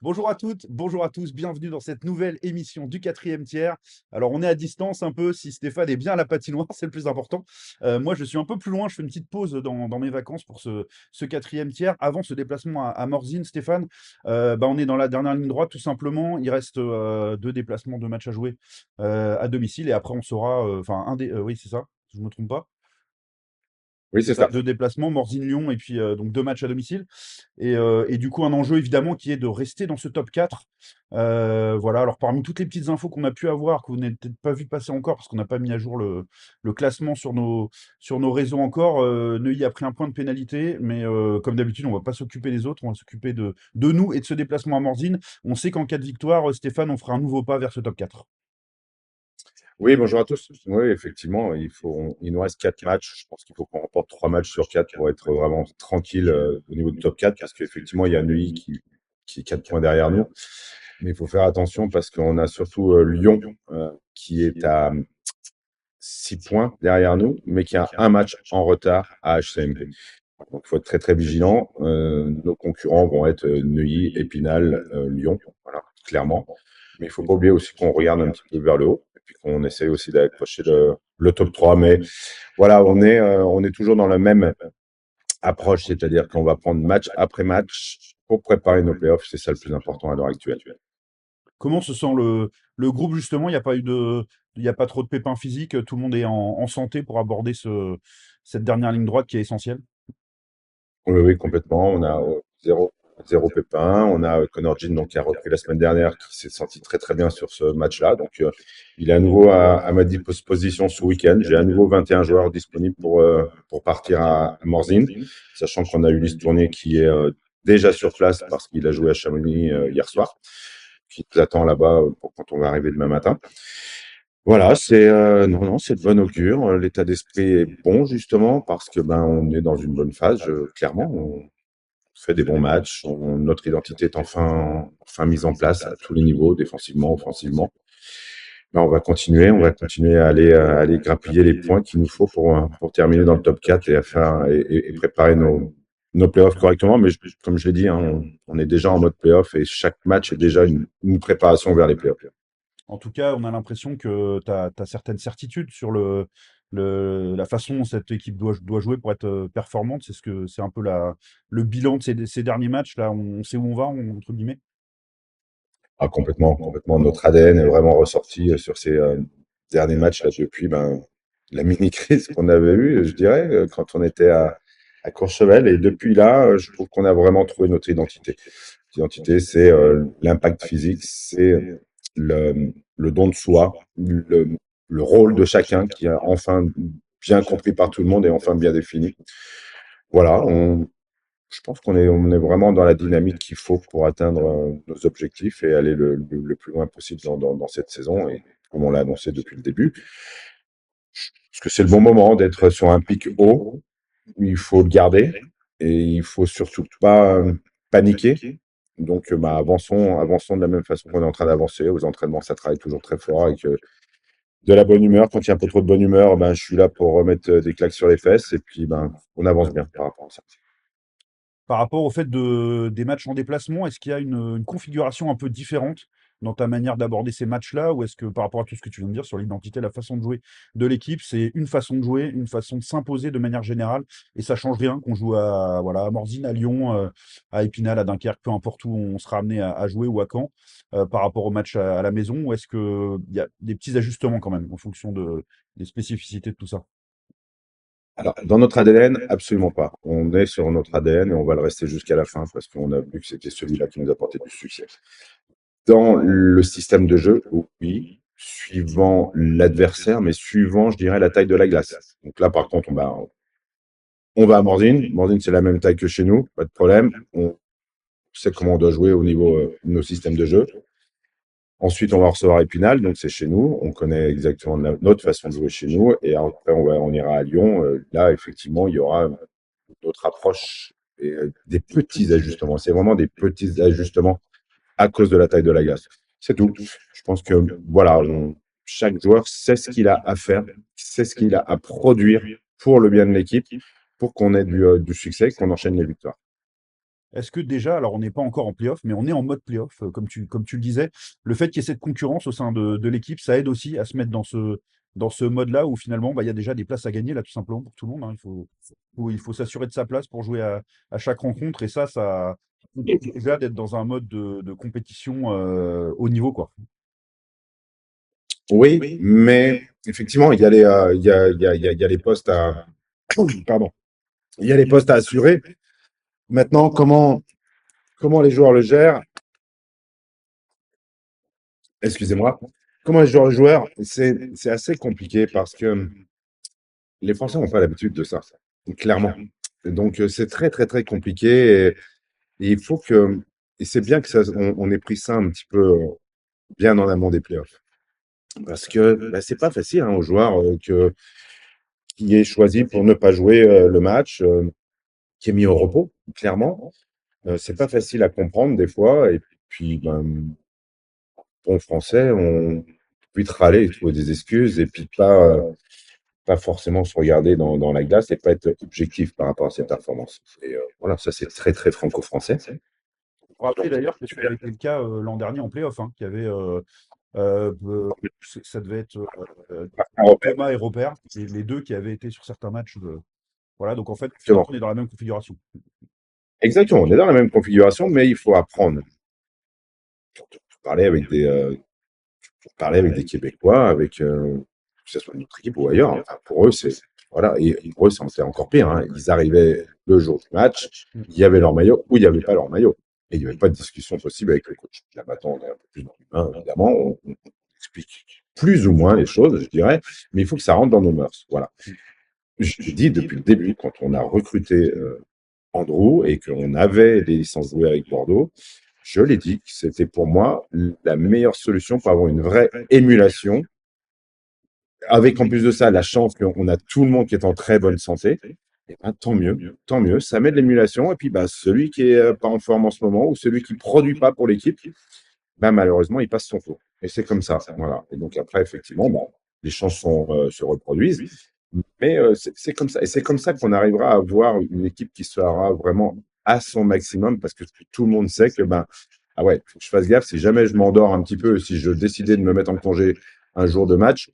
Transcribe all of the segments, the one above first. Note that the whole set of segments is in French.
Bonjour à toutes, bonjour à tous, bienvenue dans cette nouvelle émission du quatrième tiers. Alors on est à distance un peu, si Stéphane est bien à la patinoire, c'est le plus important. Moi je suis un peu plus loin, je fais une petite pause dans mes vacances pour ce quatrième tiers. Avant ce déplacement à Morzine, Stéphane, on est dans la dernière ligne droite tout simplement. Il reste deux déplacements, deux matchs à jouer à domicile et après on saura, oui c'est ça, si je ne me trompe pas. Oui, C'est c'est ça, ça. 2 déplacements, Morzine-Lyon et puis, donc 2 matchs à domicile et du coup, un enjeu évidemment qui est de rester dans ce top 4. Voilà, alors parmi toutes les petites infos qu'on a pu avoir, que vous n'avez peut-être pas vu passer encore parce qu'on n'a pas mis à jour le classement sur nos réseaux encore, Neuilly a pris un point de pénalité, mais comme d'habitude, on va pas s'occuper des autres, on va s'occuper de nous et de ce déplacement à Morzine. On sait qu'en cas de victoire, Stéphane, on fera un nouveau pas vers ce top 4. Oui, bonjour à tous. Oui, effectivement, il nous reste 4 matchs. Je pense qu'il faut qu'on remporte 3 matchs sur 4 pour être vraiment tranquille au niveau du top 4, parce qu'effectivement, il y a Neuilly qui est 4 points derrière nous. Mais il faut faire attention parce qu'on a surtout Lyon qui est à 6 points derrière nous, mais qui a un match en retard à HCMP. Donc, il faut être très, très vigilant. Nos concurrents vont être Neuilly, Épinal, Lyon, voilà, clairement. Mais il faut pas oublier aussi qu'on regarde un petit peu vers le haut et puis qu'on essaye aussi d'accrocher le top 3. Mais voilà, on est toujours dans la même approche, c'est-à-dire qu'on va prendre match après match pour préparer nos playoffs. C'est ça le plus important à l'heure actuelle. Comment se sent le groupe justement? Il y a pas trop de pépins physiques, tout le monde est en santé pour aborder cette dernière ligne droite qui est essentielle? Oui, oui, complètement. On a zéro pépin. On a Connor Jean donc, qui a repris la semaine dernière, qui s'est senti très très bien sur ce match-là. Donc, il est à nouveau à ma disposition ce week-end. J'ai à nouveau 21 joueurs disponibles pour partir à Morzine, sachant qu'on a Ulysse Tournier qui est déjà sur place parce qu'il a joué à Chamonix hier soir, qui nous attend là-bas pour quand on va arriver demain matin. Voilà, non, non, c'est de bonne augure. L'état d'esprit est bon justement parce que on est dans une bonne phase. Clairement, on fait des bons matchs. Notre identité est enfin mise en place à tous les niveaux, défensivement, offensivement. On va continuer à aller grappiller les points qu'il nous faut pour terminer dans le top 4 et à faire et préparer nos playoffs correctement. Mais comme je l'ai dit, hein, on est déjà en mode playoff et chaque match est déjà une préparation vers les playoffs. En tout cas, on a l'impression que tu as certaines certitudes sur la façon dont cette équipe doit jouer pour être, performante. C'est un peu le bilan de ces derniers matchs là, on sait où on va, entre guillemets? Ah, complètement, complètement. Notre ADN est vraiment ressorti sur ces derniers matchs là, depuis la mini-crise qu'on avait eue, je dirais, quand on était à Courchevel. Et depuis là, je trouve qu'on a vraiment trouvé notre identité. L'identité, c'est l'impact physique, c'est le don de soi, le rôle de chacun qui a enfin bien compris par tout le monde et enfin bien défini. Voilà, je pense qu'on est vraiment dans la dynamique qu'il faut pour atteindre nos objectifs et aller le plus loin possible dans cette saison. Et comme on l'a annoncé depuis le début, parce que c'est le bon moment d'être sur un pic haut, il faut le garder et il faut surtout pas paniquer. Donc, avançons de la même façon qu'on est en train d'avancer. Aux entraînements, ça travaille toujours très fort avec de la bonne humeur. Quand il y a un peu trop de bonne humeur, je suis là pour remettre des claques sur les fesses et puis on avance bien par rapport à ça. Par rapport au fait des matchs en déplacement, est-ce qu'il y a une configuration un peu différente dans ta manière d'aborder ces matchs-là? Ou est-ce que par rapport à tout ce que tu viens de dire sur l'identité, la façon de jouer de l'équipe, c'est une façon de jouer, une façon de s'imposer de manière générale, et ça change rien qu'on joue à Morzine, à Lyon, à Épinal, à Dunkerque, peu importe où on sera amené à jouer ou à Caen, par rapport au match à la maison? Ou est-ce qu'il y a des petits ajustements quand même en fonction des spécificités de tout ça? Alors, dans notre ADN, absolument pas. On est sur notre ADN et on va le rester jusqu'à la fin parce qu'on a vu que c'était celui-là qui nous apportait du succès. Dans le système de jeu, oui, suivant l'adversaire, mais suivant, je dirais, la taille de la glace. Donc là, par contre, on va à Morzine. Morzine, c'est la même taille que chez nous, pas de problème. On sait comment on doit jouer au niveau de nos systèmes de jeu. Ensuite, on va recevoir Épinal, donc c'est chez nous. On connaît exactement notre façon de jouer chez nous. Et après, on ira à Lyon. Là, effectivement, il y aura notre approche et des petits ajustements. C'est vraiment des petits ajustements à cause de la taille de la glace. C'est tout. Je pense que voilà, chaque joueur sait ce qu'il a à faire, sait ce qu'il a à produire pour le bien de l'équipe, pour qu'on ait du succès, qu'on enchaîne les victoires. est-ce que déjà, alors on n'est pas encore en playoff, mais on est en mode playoff, comme tu le disais, le fait qu'il y ait cette concurrence au sein de l'équipe, ça aide aussi à se mettre dans ce mode-là où finalement, bah, il y a déjà des places à gagner, là, tout simplement, pour tout le monde, hein. Il faut s'assurer de sa place pour jouer à chaque rencontre, et ça implique déjà d'être dans un mode de compétition haut niveau, quoi. Oui, mais effectivement, il y a il y a les postes à, pardon, il y a les postes à assurer. Maintenant, comment les joueurs le gèrent? Excusez-moi. Comment les joueurs, c'est assez compliqué parce que les Français n'ont pas l'habitude de ça, clairement. Donc, c'est très, très, très compliqué. Et il faut que, et c'est bien que on ait pris ça un petit peu bien en amont des playoffs. Parce que bah, c'est pas facile hein, aux joueurs qui est choisi pour ne pas jouer le match, qui est mis au repos, clairement. C'est pas facile à comprendre des fois. Et puis, ben, bon français, on peut vite râler et trouver des excuses et puis pas forcément se regarder dans la glace et pas être objectif par rapport à ses performances. Et voilà, ça c'est très très franco-français. Pour rappeler d'ailleurs que ça avait été le cas l'an dernier en playoff, hein, qu'il y avait, ça devait être Thomas et Robert, les deux qui avaient été sur certains matchs. Voilà, donc en fait, finalement, Exactement. on est dans la même configuration. Exactement, on est dans la même configuration, mais il faut apprendre. Pour parler avec pour parler avec des Québécois, que ce soit notre équipe ou ailleurs. Enfin, pour eux, voilà, et pour eux, c'est encore pire. Hein. Ils arrivaient le jour du match, Mm. il y avait leur maillot ou il n'y avait pas leur maillot. Et il n'y avait pas de discussion possible avec le coach. Là, maintenant, on est un peu plus dans l'humain, évidemment. On explique plus ou moins les choses, je dirais, mais il faut que ça rentre dans nos mœurs. Voilà. Je dis depuis le début, quand on a recruté Andrew et qu'on avait des licences jouées avec Bordeaux, je l'ai dit que c'était pour moi la meilleure solution pour avoir une vraie émulation. Avec en plus de ça la chance qu'on a tout le monde qui est en très bonne santé, et ben, tant mieux, ça met de l'émulation. Et puis bah, celui qui est pas en forme en ce moment ou celui qui produit pas pour l'équipe, bah, malheureusement, il passe son tour. Et c'est comme ça. Voilà. Et donc après, effectivement, bah, les chansons se reproduisent. Mais c'est comme ça. Et c'est comme ça qu'on arrivera à avoir une équipe qui sera vraiment à son maximum parce que tout le monde sait que, ben, ah ouais, faut que je fasse gaffe. Si jamais je m'endors un petit peu, si je décidais de me mettre en congé un jour de match,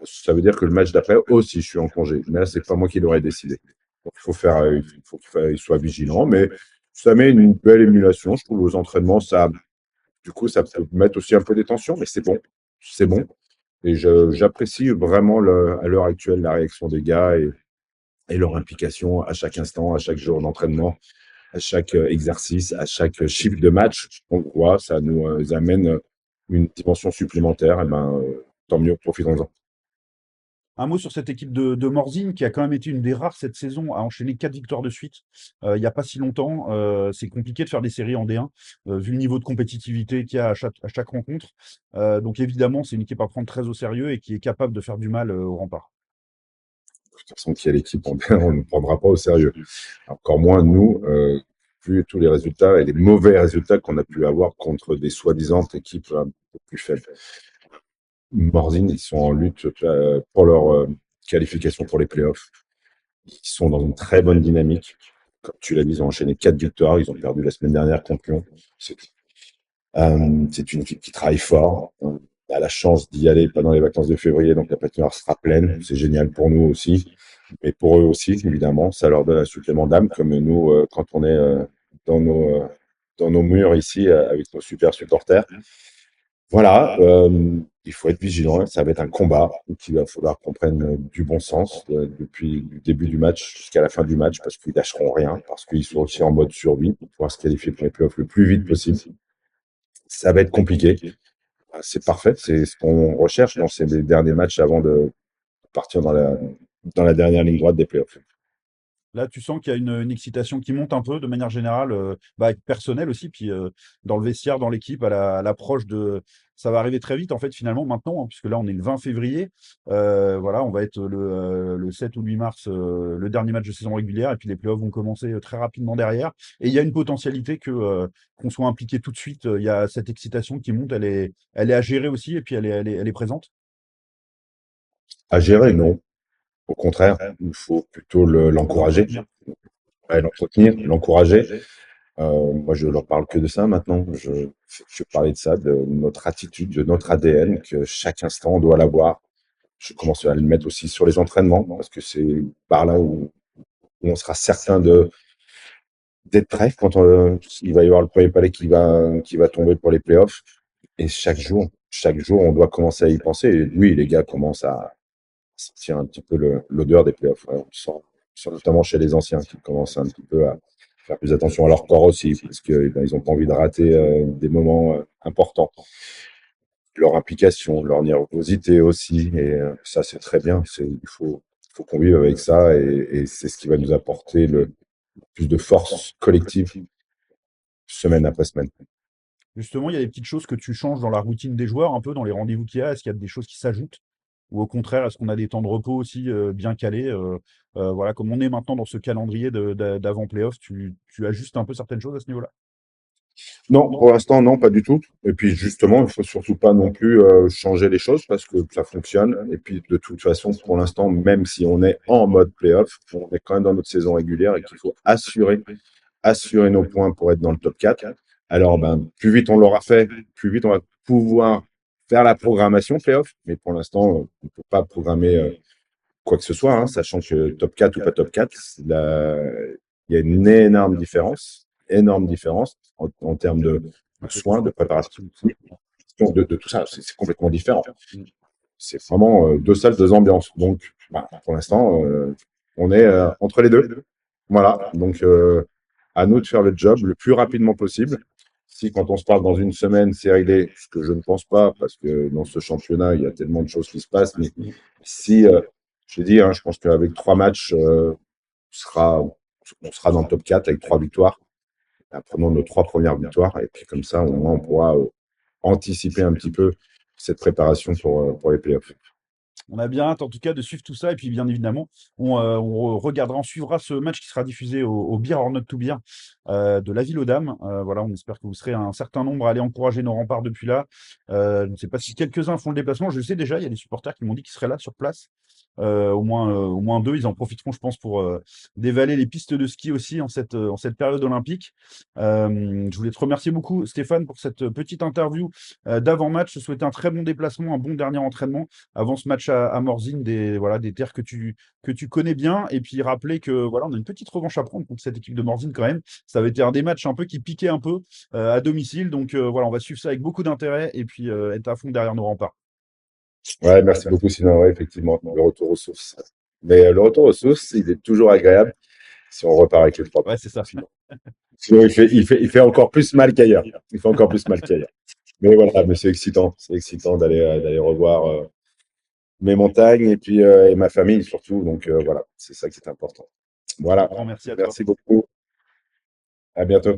ça veut dire que le match d'après aussi, je suis en congé. Mais là, c'est pas moi qui l'aurais décidé. Donc, il faut qu'il soit vigilant. Mais ça met une belle émulation, je trouve, aux entraînements. Du coup, ça peut mettre aussi un peu des tensions, mais c'est bon. C'est bon. Et j'apprécie vraiment à l'heure actuelle la réaction des gars et leur implication à chaque instant, à chaque jour d'entraînement, à chaque exercice, à chaque chiffre de match. On voit, ça nous amène une dimension supplémentaire. Et ben, tant mieux, profitons-en. Un mot sur cette équipe de Morzine qui a quand même été une des rares cette saison à enchaîner 4 victoires de suite. Il n'y a pas si longtemps, c'est compliqué de faire des séries en D1, vu le niveau de compétitivité qu'il y a à chaque rencontre. Donc évidemment, c'est une équipe à prendre très au sérieux et qui est capable de faire du mal aux remparts. De toute façon, qui est l'équipe, on ne prendra pas au sérieux. Encore moins nous, vu tous les résultats et les mauvais résultats qu'on a pu avoir contre des soi-disant équipes un peu plus faibles. Morzine, ils sont en lutte pour leur qualification pour les playoffs. Ils sont dans une très bonne dynamique. Comme tu l'as dit, ils ont enchaîné 4 victoires. Ils ont perdu la semaine dernière contre Lyon. C'est une équipe qui travaille fort. On a la chance d'y aller pendant les vacances de février, donc la patinoire sera pleine. C'est génial pour nous aussi, mais pour eux aussi, évidemment. Ça leur donne un supplément d'âme, comme nous, quand on est dans dans nos murs ici, avec nos super supporters. Voilà, il faut être vigilant. Ça va être un combat qu'il va falloir qu'on prenne du bon sens depuis le début du match jusqu'à la fin du match, parce qu'ils lâcheront rien, parce qu'ils sont aussi en mode survie pour pouvoir se qualifier pour les playoffs le plus vite possible. Ça va être compliqué. C'est parfait, c'est ce qu'on recherche dans ces derniers matchs avant de partir dans la dernière ligne droite des playoffs. Là, tu sens qu'il y a une excitation qui monte un peu de manière générale, bah, personnelle aussi, puis dans le vestiaire, dans l'équipe, à l'approche de. Ça va arriver très vite, en fait, finalement, maintenant, hein, puisque là, on est le 20 février. Voilà, on va être le 7 ou 8 mars, le dernier match de saison régulière, et puis les playoffs vont commencer très rapidement derrière. Et il y a une potentialité qu'on soit impliqué tout de suite. Il y a cette excitation qui monte, elle est à gérer aussi, et puis elle est présente. À gérer, non. Au contraire, il faut plutôt l'encourager, ouais, l'entretenir, l'encourager. Moi, je leur parle que de ça maintenant. Je parlais de ça, de notre attitude, de notre ADN, que chaque instant, on doit l'avoir. Je commence à le mettre aussi sur les entraînements, parce que c'est par là où on sera certain d'être prêt quand il va y avoir le premier palais qui va tomber pour les playoffs. Et chaque jour, on doit commencer à y penser. Et oui, les gars commencent à sentir un petit peu l'odeur des playoffs. Ouais, on sent notamment chez les anciens qui commencent un petit peu à faire plus attention à leur corps aussi, parce qu'ils n'ont pas envie de rater des moments importants. Leur implication, leur nervosité aussi. Et ça, c'est très bien. Il faut qu'on vive avec ça. Et c'est ce qui va nous apporter le plus de force collective semaine après semaine. Justement, il y a des petites choses que tu changes dans la routine des joueurs, un peu dans les rendez-vous qu'il y a. Est-ce qu'il y a des choses qui s'ajoutent? Ou au contraire, est-ce qu'on a des temps de repos aussi bien calés voilà, comme on est maintenant dans ce calendrier d'avant playoff, tu ajustes un peu certaines choses à ce niveau-là? Non, pour l'instant, non, pas du tout. Et puis justement, il faut surtout pas non plus changer les choses parce que ça fonctionne. Et puis de toute façon, pour l'instant, même si on est en mode playoff, on est quand même dans notre saison régulière et qu'il faut assurer nos points pour être dans le top 4. Alors, ben, plus vite on l'aura fait, plus vite on va pouvoir faire la programmation playoff. Mais pour l'instant, on ne peut pas programmer quoi que ce soit, hein, sachant que top 4 ou pas top 4, il y a une énorme différence en termes de soins, de préparation, de tout ça. C'est complètement différent. Mm. C'est vraiment deux salles, deux ambiances. Donc, bah, pour l'instant, on est entre les deux. Voilà. Donc, à nous de faire le job le plus rapidement possible. Si, quand on se parle dans une semaine, c'est réglé, ce que je ne pense pas, parce que dans ce championnat, il y a tellement de choses qui se passent. Mais Mm. si, je dis, hein, je pense qu'avec 3 matchs, on sera dans le top 4 avec 3 victoires. Prenons nos 3 premières victoires. Et puis, comme ça, au moins, on pourra anticiper un petit peu cette préparation pour les playoffs. On a bien hâte en tout cas de suivre tout ça. Et puis bien évidemment, on regardera, on suivra ce match qui sera diffusé au Beer or Not to Beer de la Ville aux Dames. Voilà, on espère que vous serez un certain nombre à aller encourager nos remparts depuis là. Je ne sais pas si quelques-uns font le déplacement. Je le sais déjà, il y a des supporters qui m'ont dit qu'ils seraient là sur place. Au moins deux, ils en profiteront, je pense, pour dévaler les pistes de ski aussi en cette période olympique. Je voulais te remercier beaucoup, Stéphane, pour cette petite interview d'avant-match. Je souhaite un très bon déplacement, un bon dernier entraînement avant ce match à Morzine, voilà, des terres que tu connais bien. Et puis rappeler que voilà, on a une petite revanche à prendre contre cette équipe de Morzine quand même. Ça avait été un des matchs un peu qui piquait un peu à domicile. Donc voilà, on va suivre ça avec beaucoup d'intérêt et puis être à fond derrière nos remparts. Ouais, merci beaucoup, sinon, ouais, effectivement, le retour aux sources. Mais le retour aux sources, il est toujours agréable si on repart avec les 3 points. Ouais, c'est ça. Sinon, il fait encore plus mal qu'ailleurs. Il fait encore plus mal qu'ailleurs. Mais voilà, mais c'est excitant. C'est excitant d'aller revoir mes montagnes et puis et ma famille surtout. Donc voilà, c'est ça qui est important. Un Voilà. grand merci à toi. Merci beaucoup. À bientôt.